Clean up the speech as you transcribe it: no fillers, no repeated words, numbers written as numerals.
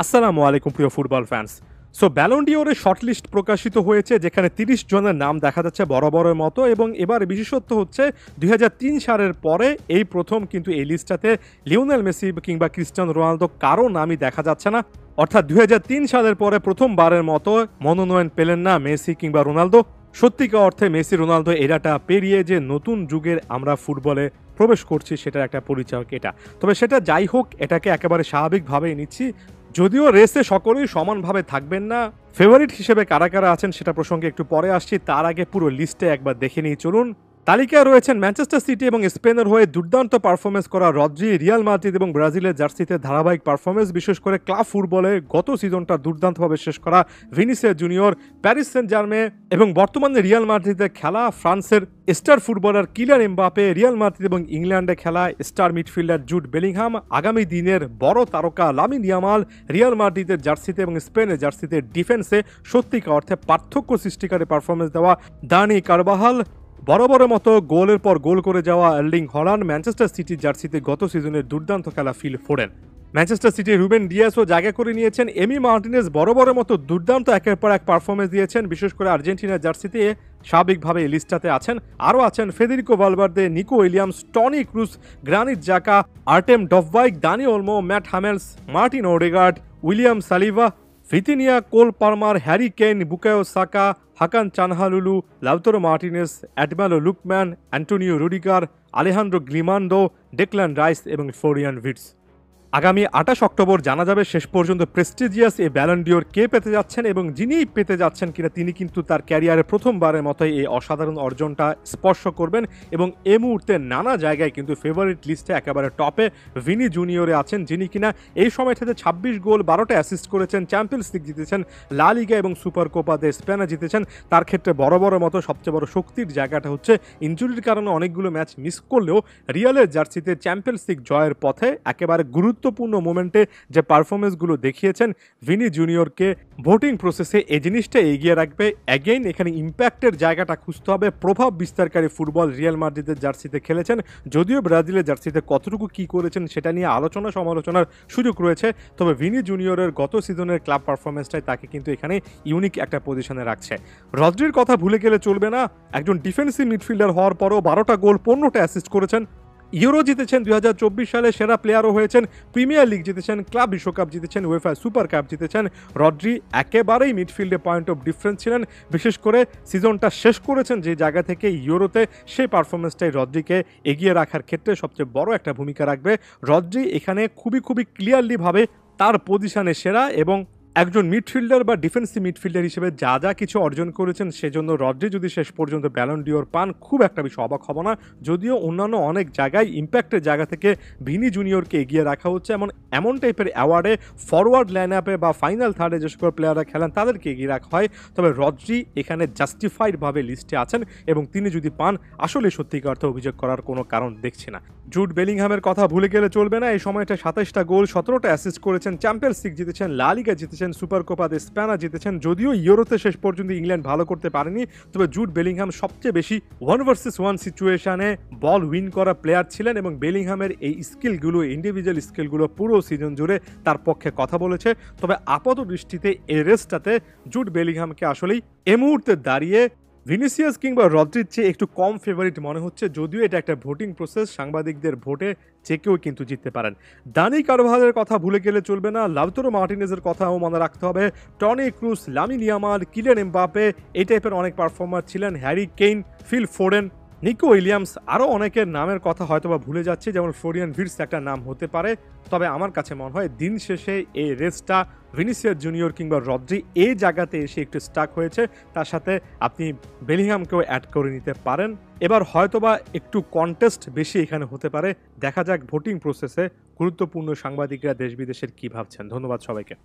আসসালামু আলাইকুম প্রিয় ফুটবল ফ্যান্স। সো ব্যালন ডিওরের শর্টলিস্ট প্রকাশিত হয়েছে, যেখানে ৩০ জনের নাম দেখা যাচ্ছে বরাবরের মতো, এবং এবার বিশেষত্ব হচ্ছে ২০০৩ সালের পরে এই প্রথম কিন্তু এই লিস্টটাতে লিওনেল মেসি কিংবা ক্রিস্টিয়ানো রোনালদো কারো নামই দেখা যাচ্ছে না। অর্থাৎ ২০০৩ সালের পরে প্রথমবারের মতো মনোনয়ন পেলেন না মেসি কিংবা রোনালদো। সত্যিকার অর্থে মেসি রোনালদো এরাটা পেরিয়ে যে নতুন যুগের আমরা ফুটবলে প্রবেশ করছি সেটার একটা পরিচায়ক এটা। তবে সেটা যাই হোক, এটাকে একেবারে স্বাভাবিকভাবেই নিচ্ছি। যদিও রেসে সকলেই সমানভাবে থাকবেন না, ফেভারিট হিসেবে কারা কারা আছেন সেটা প্রসঙ্গে একটু পরে আসছি। তার আগে পুরো লিস্টে একবার দেখে নিই চলুন। তালিকায় রয়েছেন ম্যানচেস্টার সিটি এবং স্পেনের হয়ে দুর্দান্ত পারফরমেন্স করা রদ্রি, রিয়াল মাদ্রিদ এবং ব্রাজিলের জার্সিতে ধারাবাহিক পারফরমেন্স, বিশেষ করে ক্লাব ফুটবলে গত সিজনটা দুর্দান্তভাবে শেষ করা Vinicius junior, Paris Saint Germain এবং বর্তমানে রিয়াল মাদ্রিদে খেলা ফ্রান্সের star footballer Kylian Mbappe, Real Madrid এবং ইংল্যান্ডে খেলা স্টার মিডফিল্ডার জুড বেলিংহাম, আগামী দিনের বড় তারকা লামিন ইয়ামাল, রিয়াল মাদ্রিদের জার্সিতে এবং স্পেনের জার্সিতে ডিফেন্সে সত্যিকার অর্থে পার্থক্য সৃষ্টিকারী পারফরমেন্স দেওয়া দানি কারবাহাল, বরাবরের মতো গোলের পর গোল করে যাওয়া এর্লিং হল্যান্ড, ম্যানচেস্টার সিটির জার্সিতে গত সিজনের দুর্দান্ত খেলা ফিল ফোডেন, ম্যানচেস্টার সিটির রুবেন ডিয়াসও জায়গা করে নিয়েছেন, এমি মার্টিনেজ বরাবরের মতো দুর্দান্ত একের পর এক পারফরমেন্স দিয়েছেন, বিশেষ করে আর্জেন্টিনার জার্সিতে স্বাভাবিকভাবে এই লিস্টটাতে আছেন। আরও আছেন Federico Valverde, Nico Williams, Toni Kroos, Granit Xhaka, Artem Dovbyk, Dani Olmo, Mats Hummels, Martin Odegaard, William Saliba, Vitinha, Cole Palmer, Harry Kane, Bukayo Saka, Hakan চানহালুলু, Lautaro Martinez, Ademola Lookman, Antonio Rudiger, Alejandro Grimaldo, Declan Rice এবং Florian Wirtz. আগামী ২৮ October জানা যাবে শেষ পর্যন্ত prestigious এই Ballon d'Or কে পেতে যাচ্ছেন, এবং যিনি পেতে যাচ্ছেন কিনা তিনি কিন্তু তার ক্যারিয়ারে প্রথমবারের মতোই এই অসাধারণ অর্জনটা স্পর্শ করবেন। এবং এই মুহূর্তে নানা জায়গায় কিন্তু ফেভারিট লিস্টে একেবারে টপে ভিনি জুনিয়রে আছেন, যিনি কিনা এই সময়টাতে ২৬ গোল ১২টা অ্যাসিস্ট করেছেন, চ্যাম্পিয়ন্স লিগ জিতেছেন, লা লিগা এবং সুপার কোপা দে স্পেনে জিতেছেন। তার ক্ষেত্রে বরাবরের মতো সবচেয়ে বড় শক্তির জায়গাটা হচ্ছে ইনজুরির কারণে অনেকগুলো ম্যাচ মিস করলেও রিয়ালের জার্সিতে চ্যাম্পিয়ন্স লিগ জয়ের পথে একেবারে গুরুত্বপূর্ণ মোমেন্টে যে পারফরমেন্সগুলো দেখিয়েছেন ভিনি জুনিয়রকে ভোটিং প্রসেসে এই জিনিসটা এগিয়ে রাখবে। অ্যাগেইন এখানে ইম্প্যাক্টের জায়গাটা খুঁজতে হবে। প্রভাব বিস্তারকারী ফুটবল রিয়াল মাদ্রিদের জার্সিতে খেলেছেন, যদিও ব্রাজিলের জার্সিতে কতটুকু কি করেছেন সেটা নিয়ে আলোচনা সমালোচনার সুযোগ রয়েছে, তবে ভিনি জুনিয়রের গত সিজনের ক্লাব পারফরমেন্সটাই তাকে কিন্তু এখানে ইউনিক একটা পজিশনে রাখছে। রদ্রির কথা ভুলে গেলে চলবে না। একজন ডিফেন্সিভ মিডফিল্ডার হওয়ার পরও ১২টা গোল ১৫টা অ্যাসিস্ট করেছেন, ইউরো জিতেছেন, ২০২৪ সালে সেরা প্লেয়ারও হয়েছেন, প্রিমিয়ার লিগ জিতেছেন, ক্লাব বিশ্বকাপ জিতেছেন, উয়েফা সুপার কাপ জিতেছেন। রদ্রি একেবারেই মিডফিল্ডে পয়েন্ট অফ ডিফারেন্স ছিলেন, বিশেষ করে সিজনটা শেষ করেছেন যে জায়গা থেকে ইউরোতে, সেই পারফরমেন্সটাই রদ্রিকে এগিয়ে রাখার ক্ষেত্রে সবচেয়ে বড় একটা ভূমিকা রাখবে। রদ্রি এখানে খুবই ক্লিয়ারলিভাবে তার পজিশনে সেরা, এবং একজন মিডফিল্ডার বা ডিফেন্সিভ মিডফিল্ডার হিসেবে যা যা কিছু অর্জন করেছেন সেজন্য রদ্রি যদি শেষ পর্যন্ত ব্যালন ডিওর পান খুব একটা বেশি অবাক হব না। যদিও অন্যান্য অনেক জায়গায় ইম্প্যাক্টের জায়গা থেকে ভিনি জুনিয়রকে এগিয়ে রাখা হচ্ছে, এমন টাইপের অ্যাওয়ার্ডে ফরওয়ার্ড লাইন আপে বা ফাইনাল থার্ডে যে সকল প্লেয়াররা খেলেন তাদেরকে এগিয়ে রাখা হয়। তবে রদ্রি এখানে জাস্টিফাইডভাবে লিস্টে আছেন, এবং তিনি যদি পান আসলে সত্যিকার অর্থে অভিযোগ করার কোনো কারণ দেখছি না। জুড বেলিংহামের কথা ভুলে গেলে চলবে না। এই সময়টা ২৭টা গোল ১৭টা অ্যাসিস্ট করেছেন, চ্যাম্পিয়ন্স লিগ জিতেছেন, লা লিগা জিতেছেন, সুপার কোপা দে স্পেনা জিতেছেন। যদিও ইউরোতে শেষ পর্যন্ত ইংল্যান্ড ভালো করতে পারেনি, তবে জুড বেলিংহাম সবচেয়ে বেশি 1 ভার্সেস 1 সিচুয়েশনে বল উইন করা প্লেয়ার ছিলেন, এবং বেলিংহামের এই স্কিলগুলো, ইন্ডিভিজুয়াল স্কিলগুলো পুরো সিজন জুড়ে তার পক্ষে কথা বলেছে। তবে আপাত দৃষ্টিতে এই রেসটাতে জুড বেলিংহামকে আসলেই এ মুহূর্তে দাঁড়িয়ে ভিনিসিয়াস কিংবা রদ্রির চেয়ে একটু কম ফেভারিট মনে হচ্ছে, যদিও এটা একটা ভোটিং প্রসেস, সাংবাদিকদের ভোটে যে কেউ কিন্তু জিততে পারেন। দানি কারভালের কথা ভুলে গেলে চলবে না, লাউতারো মার্টিনেজের কথাও মনে রাখতে হবে, Toni Kroos, Lamine Yamal, Kylian Mbappe এই টাইপের অনেক পারফর্মার ছিলেন, Harry Kane, Phil Foden, Nico Williams, আরও অনেকের নামের কথা হয়তোবা ভুলে যাচ্ছে, যেমন ফ্লোরিয়ান ভিটস একটা নাম হতে পারে। তবে আমার কাছে মনে হয় দিন শেষে এই রেসটা ভিনিসিয়াস জুনিয়র কিংবা রদ্রি এই জায়গাতে এসে একটু স্টাক হয়েছে, তার সাথে আপনি বেলিংহামকেও অ্যাড করে নিতে পারেন। এবার হয়তোবা একটু কন্টেস্ট বেশি এখানে হতে পারে, দেখা যাক ভোটিং প্রসেসে গুরুত্বপূর্ণ সাংবাদিকরা দেশ বিদেশের কী ভাবছেন। ধন্যবাদ সবাইকে।